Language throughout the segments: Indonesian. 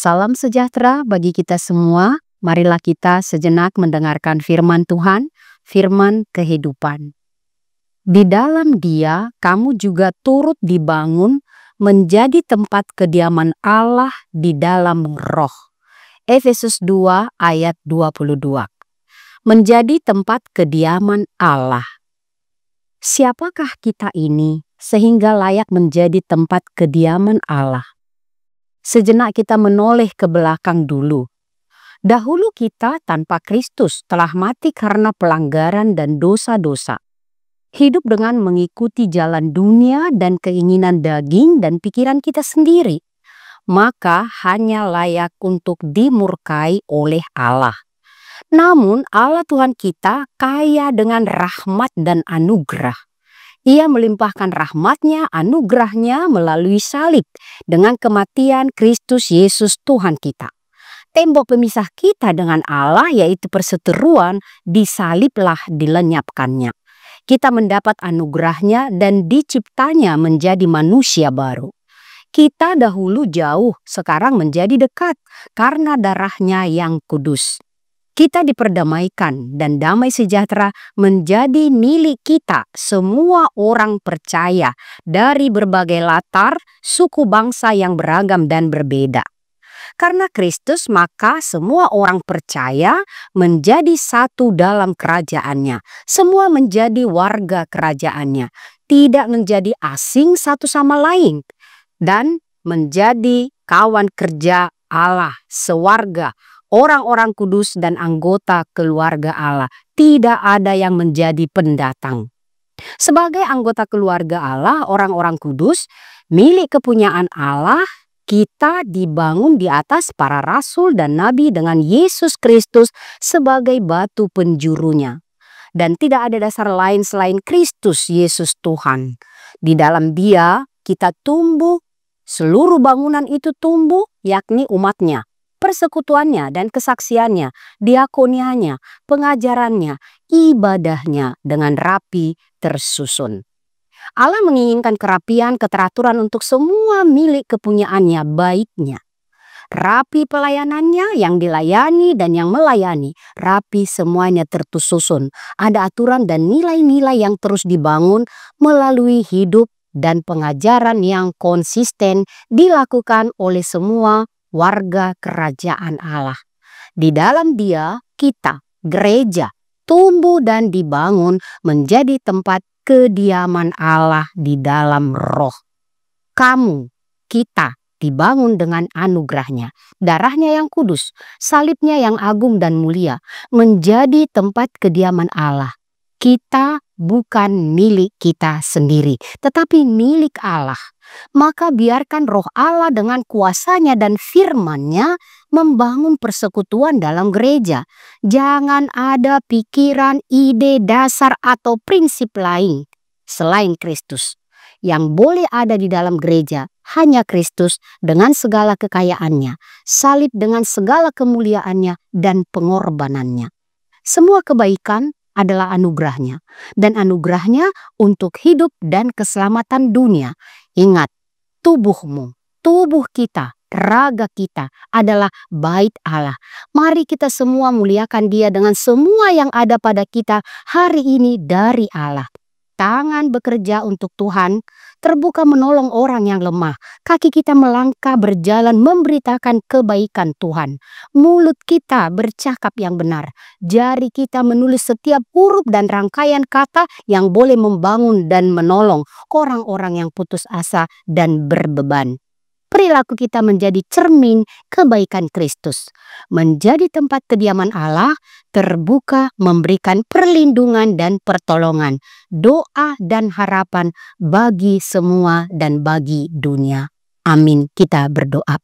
Salam sejahtera bagi kita semua. Marilah kita sejenak mendengarkan firman Tuhan, firman kehidupan. Di dalam Dia kamu juga turut dibangun menjadi tempat kediaman Allah di dalam Roh. Efesus 2 ayat 22. Menjadi tempat kediaman Allah. Siapakah kita ini sehingga layak menjadi tempat kediaman Allah? Sejenak kita menoleh ke belakang dulu. Dahulu kita tanpa Kristus telah mati karena pelanggaran dan dosa-dosa. Hidup dengan mengikuti jalan dunia dan keinginan daging dan pikiran kita sendiri. Maka hanya layak untuk dimurkai oleh Allah. Namun Allah Tuhan kita kaya dengan rahmat dan anugerah. Ia melimpahkan rahmatnya, anugerahnya melalui salib dengan kematian Kristus Yesus Tuhan kita. Tembok pemisah kita dengan Allah yaitu perseteruan disaliblah dilenyapkannya. Kita mendapat anugerahnya dan diciptanya menjadi manusia baru. Kita dahulu jauh, sekarang menjadi dekat karena darahnya yang kudus. Kita diperdamaikan dan damai sejahtera menjadi milik kita semua orang percaya dari berbagai latar, suku bangsa yang beragam dan berbeda. Karena Kristus maka semua orang percaya menjadi satu dalam kerajaannya. Semua menjadi warga kerajaannya. Tidak menjadi asing satu sama lain. Dan menjadi kawan kerja Allah, sewarga, orang-orang kudus dan anggota keluarga Allah. Tidak ada yang menjadi pendatang. Sebagai anggota keluarga Allah, orang-orang kudus, milik kepunyaan Allah, kita dibangun di atas para rasul dan nabi dengan Yesus Kristus sebagai batu penjurunya. Dan tidak ada dasar lain selain Kristus Yesus Tuhan. Di dalam Dia kita tumbuh, seluruh bangunan itu tumbuh, yakni umatnya, persekutuannya dan kesaksiannya, diakonianya, pengajarannya, ibadahnya dengan rapi tersusun. Allah menginginkan kerapian, keteraturan untuk semua milik kepunyaannya baiknya. Rapi pelayanannya, yang dilayani dan yang melayani. Rapi semuanya tersusun. Ada aturan dan nilai-nilai yang terus dibangun melalui hidup dan pengajaran yang konsisten dilakukan oleh semua warga kerajaan Allah. Di dalam Dia, kita, gereja, tumbuh dan dibangun menjadi tempat kediaman Allah di dalam Roh. Kamu, kita dibangun dengan anugerahnya, darahnya yang kudus, salibnya yang agung dan mulia, menjadi tempat kediaman Allah. Kita bukan milik kita sendiri, tetapi milik Allah. Maka biarkan Roh Allah dengan kuasanya dan firman-Nya membangun persekutuan dalam gereja. Jangan ada pikiran, ide, dasar atau prinsip lain selain Kristus. Yang boleh ada di dalam gereja hanya Kristus dengan segala kekayaannya, salib dengan segala kemuliaannya dan pengorbanannya. Semua kebaikan adalah anugerahnya, dan anugerahnya untuk hidup dan keselamatan dunia. Ingat, tubuhmu, tubuh kita, raga kita adalah bait Allah. Mari kita semua muliakan Dia dengan semua yang ada pada kita hari ini dari Allah. Tangan bekerja untuk Tuhan, terbuka menolong orang yang lemah. Kaki kita melangkah berjalan memberitakan kebaikan Tuhan. Mulut kita bercakap yang benar. Jari kita menulis setiap huruf dan rangkaian kata yang boleh membangun dan menolong orang-orang yang putus asa dan berbeban. Perilaku kita menjadi cermin kebaikan Kristus. Menjadi tempat kediaman Allah, terbuka memberikan perlindungan dan pertolongan, doa dan harapan bagi semua dan bagi dunia. Amin. Kita berdoa.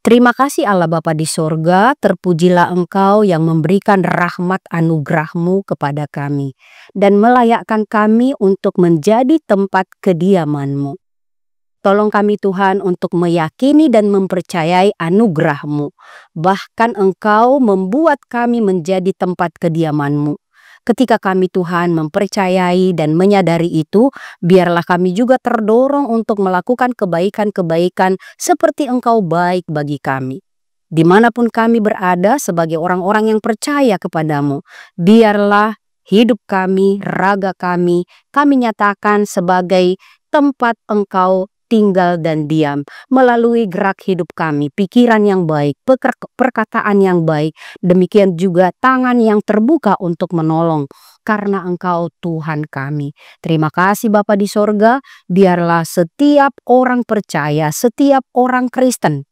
Terima kasih Allah Bapa di sorga, terpujilah Engkau yang memberikan rahmat anugerah-Mu kepada kami dan melayakkan kami untuk menjadi tempat kediaman-Mu. Tolong kami Tuhan untuk meyakini dan mempercayai anugerah-Mu. Bahkan Engkau membuat kami menjadi tempat kediaman-Mu. Ketika kami Tuhan mempercayai dan menyadari itu, biarlah kami juga terdorong untuk melakukan kebaikan-kebaikan seperti Engkau baik bagi kami. Dimanapun kami berada sebagai orang-orang yang percaya kepadamu, biarlah hidup kami, raga kami nyatakan sebagai tempat Engkau tinggal dan diam melalui gerak hidup kami, pikiran yang baik, perkataan yang baik, demikian juga tangan yang terbuka untuk menolong karena Engkau Tuhan kami. Terima kasih Bapa di sorga, biarlah setiap orang percaya, setiap orang Kristen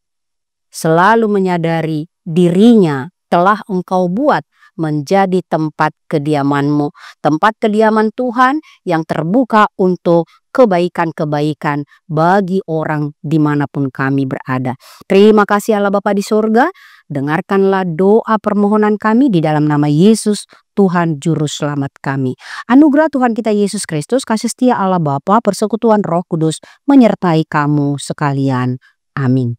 selalu menyadari dirinya telah Engkau buat menjadi tempat kediaman-Mu, tempat kediaman Tuhan yang terbuka untuk kebaikan-kebaikan bagi orang dimanapun kami berada. Terima kasih Allah Bapa di sorga, dengarkanlah doa permohonan kami di dalam nama Yesus, Tuhan Juru Selamat kami. Anugerah Tuhan kita Yesus Kristus, kasih setia Allah Bapa, persekutuan Roh Kudus menyertai kamu sekalian. Amin.